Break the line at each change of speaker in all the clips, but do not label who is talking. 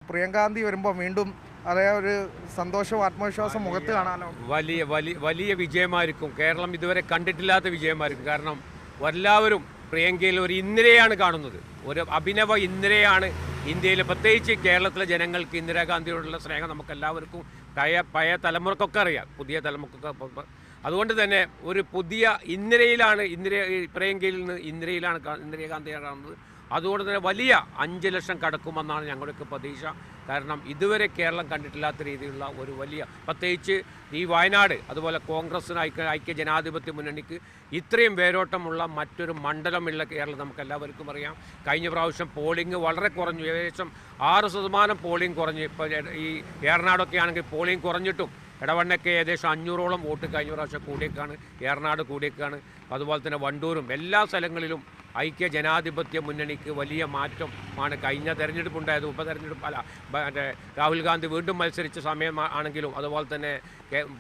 പ്രിയങ്ക ഗാന്ധി വരുമ്പോൾ വീണ്ടും അതേ ഒരു സന്തോഷവും ആത്മവിശ്വാസം മുഖത്ത് കാണാനോ?
വലിയ വലിയ വലിയ വിജയമായിരിക്കും. കേരളം ഇതുവരെ കണ്ടിട്ടില്ലാത്ത വിജയമായിരിക്കും. കാരണം എല്ലാവരും പ്രിയങ്കയിൽ ഒരു ഇന്ദിരയാണ് കാണുന്നത്, ഒരു അഭിനവ ഇന്ദിരയാണ് ഇന്ത്യയിൽ. പ്രത്യേകിച്ച് കേരളത്തിലെ ജനങ്ങൾക്ക് ഇന്ദിരാഗാന്ധിയോടുള്ള സ്നേഹം നമുക്ക് എല്ലാവർക്കും പഴയ തലമുറക്കൊക്കെ അറിയാം, പുതിയ തലമുറക്കൊക്കെ. അതുകൊണ്ട് തന്നെ ഒരു പുതിയ ഇന്ദിരയിലാണ് പ്രിയങ്കയിൽ നിന്ന് ഇന്ദിരാഗാന്ധിയാണ് കാണുന്നത്. അതുകൊണ്ട് തന്നെ വലിയ 5 ലക്ഷം കടക്കുമെന്നാണ് ഞങ്ങളുടെയൊക്കെ പ്രതീക്ഷ. കാരണം ഇതുവരെ കേരളം കണ്ടിട്ടില്ലാത്ത രീതിയിലുള്ള ഒരു വലിയ, പ്രത്യേകിച്ച് ഈ വയനാട്, അതുപോലെ കോൺഗ്രസിന് ഐക്യ ജനാധിപത്യ മുന്നണിക്ക് ഇത്രയും വേരോട്ടമുള്ള മറ്റൊരു മണ്ഡലമുള്ള കേരളം നമുക്ക് എല്ലാവർക്കും അറിയാം. കഴിഞ്ഞ പ്രാവശ്യം പോളിംഗ് വളരെ കുറഞ്ഞു, ഏകദേശം 6% പോളിംഗ് കുറഞ്ഞു. ഇപ്പോൾ ഈ ഏറനാടൊക്കെ ആണെങ്കിൽ പോളിംഗ് കുറഞ്ഞിട്ടും ഇടവണ്ണയ്ക്ക് ഏകദേശം 500ഓളം വോട്ട് കഴിഞ്ഞ പ്രാവശ്യം കൂടിയേക്കാണ്, ഏറനാട് കൂടിയേക്കാണ്. അതുപോലെ തന്നെ വണ്ടൂരും എല്ലാ സ്ഥലങ്ങളിലും ഐക്യ ജനാധിപത്യ മുന്നണിക്ക് വലിയ മാറ്റമാണ്. കഴിഞ്ഞ തെരഞ്ഞെടുപ്പുണ്ടായത്, ഉപതെരഞ്ഞെടുപ്പ് അല്ല, മറ്റേ രാഹുൽ ഗാന്ധി വീണ്ടും മത്സരിച്ച സമയം ആണെങ്കിലും അതുപോലെ തന്നെ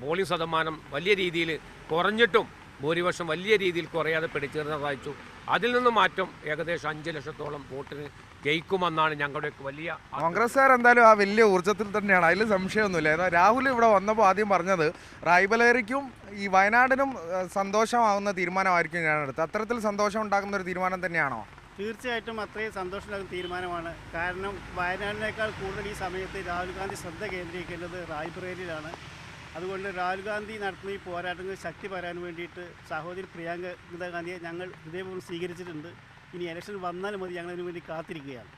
പോളിംഗ് ശതമാനം വലിയ രീതിയിൽ കുറഞ്ഞിട്ടും ഭൂരിപക്ഷം വലിയ രീതിയിൽ കുറയാതെ പിടിച്ചേർന്ന് സാധിച്ചു. അതിൽ നിന്ന് മാറ്റം ഏകദേശം 5 ലക്ഷത്തോളം വോട്ടിന് ജയിക്കുമെന്നാണ് ഞങ്ങളുടെ വലിയ.
കോൺഗ്രസ്സുകാർ എന്തായാലും ആ വലിയ ഊർജ്ജത്തിൽ തന്നെയാണ്, അതിൽ സംശയമൊന്നുമില്ല. എന്നാൽ രാഹുൽ ഇവിടെ വന്നപ്പോൾ ആദ്യം പറഞ്ഞത് റായ്ബലേരിക്കും ഈ വയനാടിനും സന്തോഷമാകുന്ന തീരുമാനമായിരിക്കും ഞാൻ എടുത്തത്. അത്തരത്തിൽ സന്തോഷം ഉണ്ടാകുന്ന ഒരു തീരുമാനം തന്നെയാണോ?
തീർച്ചയായിട്ടും അത്രയും സന്തോഷമുണ്ടാകുന്ന തീരുമാനമാണ്. കാരണം വയനാടിനേക്കാൾ കൂടുതൽ ഈ സമയത്ത് രാഹുൽ ഗാന്ധി ശ്രദ്ധ കേന്ദ്രീകരിക്കുന്നത് റായ്ബറേലിയിലാണ്. അതുകൊണ്ട് രാഹുൽ ഗാന്ധി നടത്തുന്ന ഈ പോരാട്ടങ്ങൾ ശക്തി പറയാൻ വേണ്ടിയിട്ട് സഹോദരി പ്രിയങ്ക ഗാന്ധിയെ ഞങ്ങൾ ഹൃദയപൂർവ്വം സ്വീകരിച്ചിട്ടുണ്ട്. ഇനി ഇലക്ഷൻ വന്നാൽ മതി, ഞങ്ങളതിനു വേണ്ടി കാത്തിരിക്കുകയാണ്.